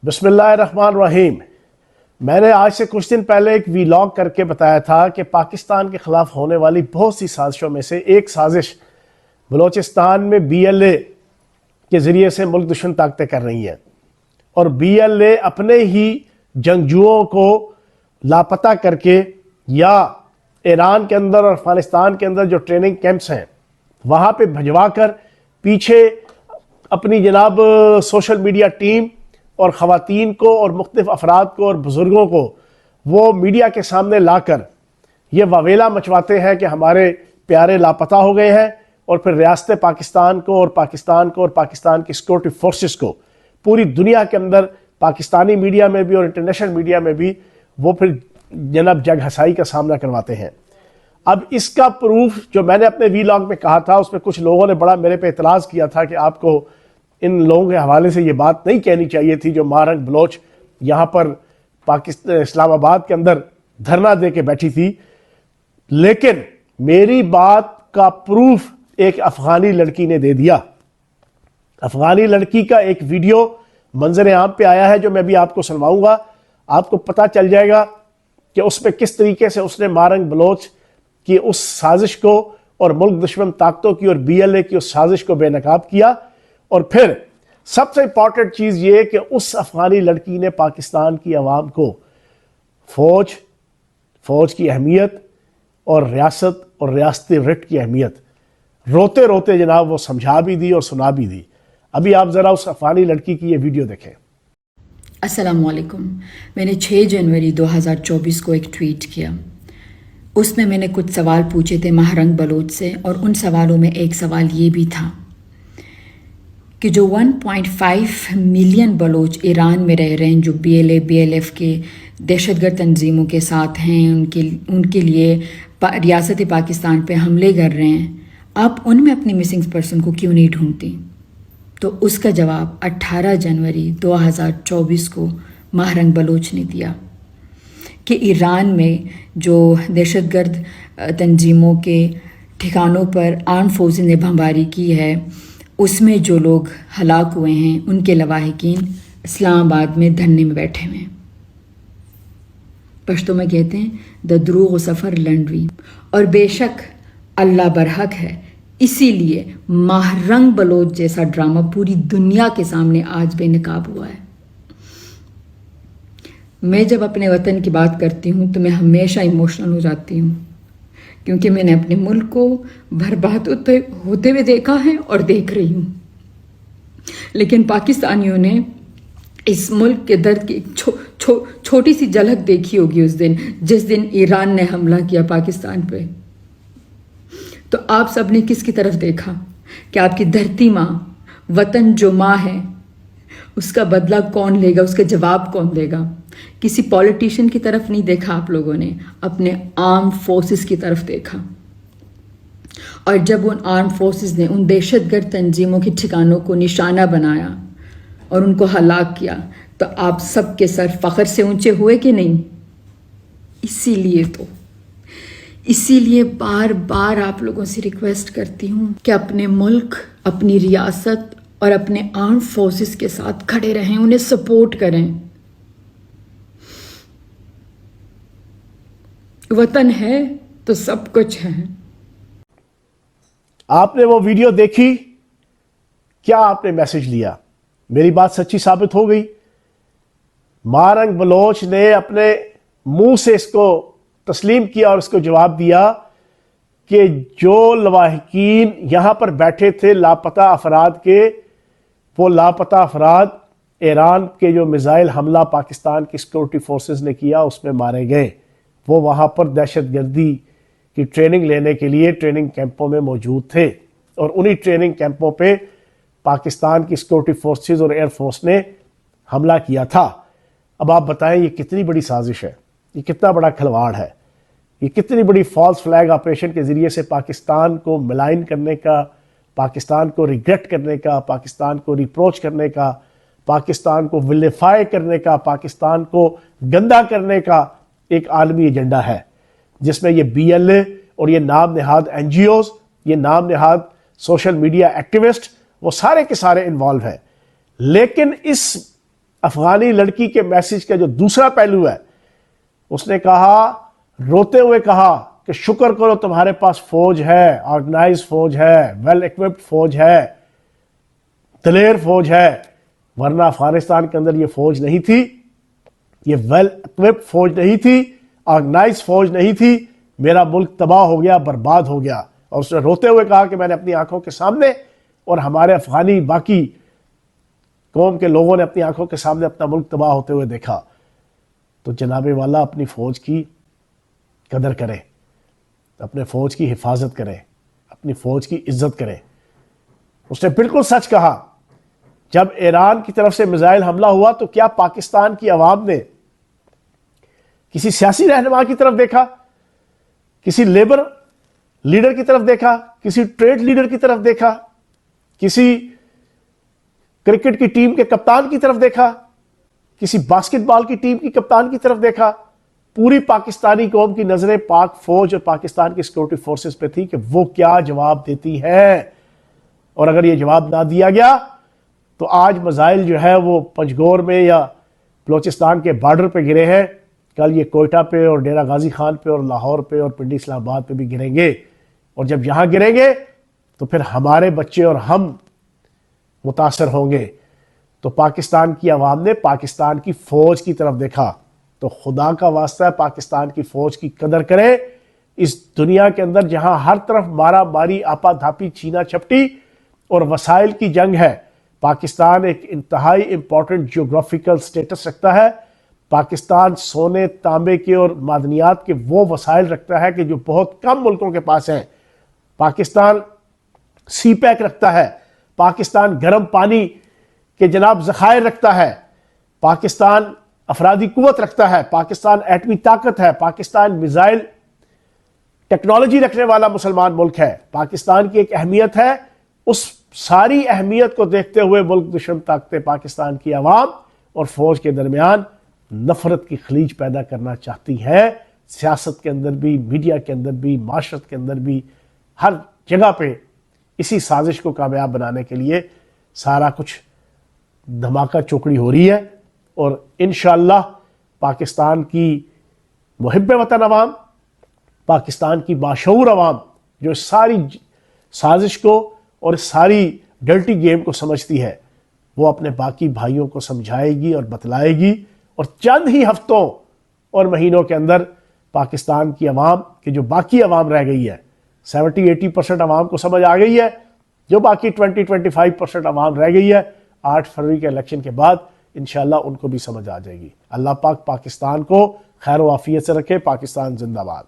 बिस्मिल्लाहिर्रहमानिर्रहीम। मैंने आज से कुछ दिन पहले एक वीलॉग करके बताया था कि पाकिस्तान के ख़िलाफ़ होने वाली बहुत सी साजिशों में से एक साजिश बलूचिस्तान में BLA के ज़रिए से मुल्क दुश्मन ताकतें कर रही हैं और BLA अपने ही जंगजुओं को लापता करके या ईरान के अंदर और अफ़गानिस्तान के अंदर जो ट्रेनिंग कैंप्स हैं वहाँ पे भिजवा कर पीछे अपनी जनाब सोशल मीडिया टीम और ख़वातीन को और मुख्तलिफ़ अफराद को और बुज़ुर्गों को वो मीडिया के सामने लाकर ये वावेला मचवाते हैं कि हमारे प्यारे लापता हो गए हैं, और फिर रियासत पाकिस्तान को और पाकिस्तान की सिक्योरिटी फोर्सेस को पूरी दुनिया के अंदर पाकिस्तानी मीडिया में भी और इंटरनेशनल मीडिया में भी वो फिर जनाब जग हसाई का सामना करवाते हैं। अब इसका प्रूफ जो मैंने अपने वीलॉग में कहा था उसमें कुछ लोगों ने बड़ा मेरे पे इतराज़ किया था कि आपको इन लोगों के हवाले से ये बात नहीं कहनी चाहिए थी जो मारंग बलोच यहाँ पर पाकिस्तान इस्लामाबाद के अंदर धरना दे के बैठी थी। लेकिन मेरी बात का प्रूफ एक अफ़गानी लड़की ने दे दिया। अफ़गानी लड़की का एक वीडियो मंजर आम पे आया है जो मैं भी आपको सुनवाऊंगा। आपको पता चल जाएगा कि उसमें किस तरीके से उसने मारंग बलोच की उस साजिश को और मुल्क दुश्मन ताकतों की और BLA की उस साजिश को बेनकाब किया। और फिर सबसे इंपॉर्टेंट चीज़ ये कि उस अफ़गानी लड़की ने पाकिस्तान की आवाम को फ़ौज की अहमियत और रियासत और रियासती रिट की अहमियत रोते रोते जनाब वो समझा भी दी और सुना भी दी। अभी आप ज़रा उस अफ़गानी लड़की की ये वीडियो देखें। अस्सलामुअलैकुम। मैंने 6 जनवरी 2024 को एक ट्वीट किया। उसमें मैंने कुछ सवाल पूछे थे मारंग बलोच से, और उन सवालों में एक सवाल ये भी था कि जो 1.5 मिलियन बलोच ईरान में रह रहे हैं, जो BLA BLF के दहशतगर्द तंजीमों के साथ हैं, उनके लिए रियासत पाकिस्तान पे हमले कर रहे हैं, आप उनमें अपनी मिसिंग पर्सन को क्यों नहीं ढूंढती? तो उसका जवाब 18 जनवरी 2024 को मारंग बलोच ने दिया कि ईरान में जो दहशतगर्द तंजीमों के ठिकानों पर आर्म फोर्सेस ने बमबारी की है उसमें जो लोग हलाक हुए हैं उनके लवाहिकीन इस्लामाबाद में धरने में बैठे हुए हैं। पश्तो में कहते हैं द द्रूग सफ़र लंडवी, और बेशक अल्लाह बरहक है, इसीलिए मारंग बलोच जैसा ड्रामा पूरी दुनिया के सामने आज बेनकाब हुआ है। मैं जब अपने वतन की बात करती हूँ तो मैं हमेशा इमोशनल हो जाती हूँ, क्योंकि मैंने अपने मुल्क को बर्बाद होते हुए देखा है और देख रही हूँ। लेकिन पाकिस्तानियों ने इस मुल्क के दर्द की छोटी सी झलक देखी होगी उस दिन जिस दिन ईरान ने हमला किया पाकिस्तान पे। तो आप सब ने किसकी तरफ देखा कि आपकी धरती माँ, वतन जो माँ है, उसका बदला कौन लेगा, उसका जवाब कौन देगा? किसी पॉलिटिशियन की तरफ नहीं देखा आप लोगों ने, अपने आर्म फोर्सेस की तरफ देखा। और जब उन आर्म फोर्सेस ने उन दहशतगर्द तंजीमों के ठिकानों को निशाना बनाया और उनको हलाक किया, तो आप सबके सर फख्र से ऊंचे हुए कि नहीं? इसीलिए बार बार आप लोगों से रिक्वेस्ट करती हूँ कि अपने मुल्क, अपनी रियासत और अपने आर्म फोर्सेस के साथ खड़े रहें, उन्हें सपोर्ट करें। वतन है तो सब कुछ है। आपने वो वीडियो देखी, क्या आपने मैसेज लिया? मेरी बात सच्ची साबित हो गई। मारंग बलोच ने अपने मुंह से इसको तस्लीम किया और इसको जवाब दिया कि जो लवाहिकीन यहाँ पर बैठे थे लापता अफराद के, वो लापता अफराद ईरान के जो मिसाइल हमला पाकिस्तान की सिक्योरिटी फोर्सेस ने किया उसमें मारे गए। वो वहाँ पर दहशतगर्दी की ट्रेनिंग लेने के लिए ट्रेनिंग कैंपों में मौजूद थे, और उन्हीं ट्रेनिंग कैंपों पे पाकिस्तान की सिक्योरिटी फोर्सेस और एयरफोर्स ने हमला किया था। अब आप बताएं ये कितनी बड़ी साजिश है, ये कितना बड़ा खिलवाड़ है, ये कितनी बड़ी फॉल्स फ्लैग ऑपरेशन के ज़रिए से पाकिस्तान को मिलाइन करने का, पाकिस्तान को रिग्रेट करने का, पाकिस्तान को रिप्रोच करने का, पाकिस्तान को विलिफाई करने का, पाकिस्तान को गंदा करने का एक आलमी एजेंडा है, जिसमें ये BLA और ये नाम नहाद NGOs, ये नाम नहाद सोशल मीडिया एक्टिविस्ट, वो सारे के सारे इन्वॉल्व हैं। लेकिन इस अफगानी लड़की के मैसेज का जो दूसरा पहलू है, उसने कहा, रोते हुए कहा कि शुक्र करो तुम्हारे पास फौज है, ऑर्गेनाइज फौज है, वेल इक्विप्ड फौज है, दलेर फौज है, वरना अफगानिस्तान के अंदर ये फौज नहीं थी, ये वेल इक्विप्ड फौज नहीं थी, ऑर्गेनाइज फौज नहीं थी, मेरा मुल्क तबाह हो गया, बर्बाद हो गया। और उसने रोते हुए कहा कि मैंने अपनी आंखों के सामने और हमारे अफगानी बाकी कौम के लोगों ने अपनी आंखों के सामने अपना मुल्क तबाह होते हुए देखा। तो जनाबे वाला अपनी फौज की कदर करें, अपने फौज की हिफाजत करें, अपनी फौज की इज्जत करें। उसने बिल्कुल सच कहा। जब ईरान की तरफ से मिसाइल हमला हुआ तो क्या पाकिस्तान की आवाम ने किसी सियासी रहनुमा की तरफ देखा, किसी लेबर लीडर की तरफ देखा, किसी ट्रेड लीडर की तरफ देखा, किसी क्रिकेट की टीम के कप्तान की तरफ देखा, किसी बास्केटबॉल की टीम की कप्तान की तरफ देखा? पूरी पाकिस्तानी कौम की नजरें पाक फौज और पाकिस्तान की सिक्योरिटी फोर्सेस पे थी कि वो क्या जवाब देती है। और अगर ये जवाब ना दिया गया तो आज मिसाइल जो है वो पंजगोर में या बलोचिस्तान के बॉर्डर पे गिरे हैं, कल ये कोयटा पे और डेरा गाजी खान पे और लाहौर पे और पिंडी इस्लामाबाद पे भी गिरेंगे। और जब यहां गिरेंगे तो फिर हमारे बच्चे और हम मुतासर होंगे। तो पाकिस्तान की आवाम ने पाकिस्तान की फौज की तरफ देखा। तो खुदा का वास्ता है, पाकिस्तान की फौज की कदर करें। इस दुनिया के अंदर जहां हर तरफ मारा मारी, आपा धापी, छीना झपटी और वसाइल की जंग है, पाकिस्तान एक इंतहाई इंपॉर्टेंट जियोग्राफिकल स्टेटस रखता है। पाकिस्तान सोने, तांबे के और मादनियात के वो वसाइल रखता है कि जो बहुत कम मुल्कों के पास हैं। पाकिस्तान सी पैक रखता है, पाकिस्तान गर्म पानी के जनाब ज़खायर रखता है, पाकिस्तान अफरादी कुव्वत रखता है, पाकिस्तान एटमी ताकत है, पाकिस्तान मिसाइल टेक्नोलॉजी रखने वाला मुसलमान मुल्क है। पाकिस्तान की एक अहमियत है, उस सारी अहमियत को देखते हुए मुल्क दुश्मन ताकतें पाकिस्तान की आवाम और फौज के दरमियान नफरत की खलीज पैदा करना चाहती है। सियासत के अंदर भी, मीडिया के अंदर भी, माशरत के अंदर भी, हर जगह पे इसी साजिश को कामयाब बनाने के लिए सारा कुछ धमाका चौकड़ी हो रही है। और इंशाअल्लाह पाकिस्तान की मुहिब्बे वतन अवाम, पाकिस्तान की बाशऊर अवाम जो इस सारी साजिश को और इस सारी डर्टी गेम को समझती है, वो अपने बाकी भाइयों को समझाएगी और बतलाएगी। और चंद ही हफ्तों और महीनों के अंदर पाकिस्तान की अवाम की जो बाकी अवाम रह गई है, 70-80% अवाम को समझ आ गई है। जो बाकी 20-25% अवाम रह गई है, 8 फरवरी के इलेक्शन के बाद इंशाअल्लाह उनको भी समझ आ जाएगी। अल्लाह पाक पाकिस्तान को खैर व आफियत से रखे। पाकिस्तान जिंदाबाद।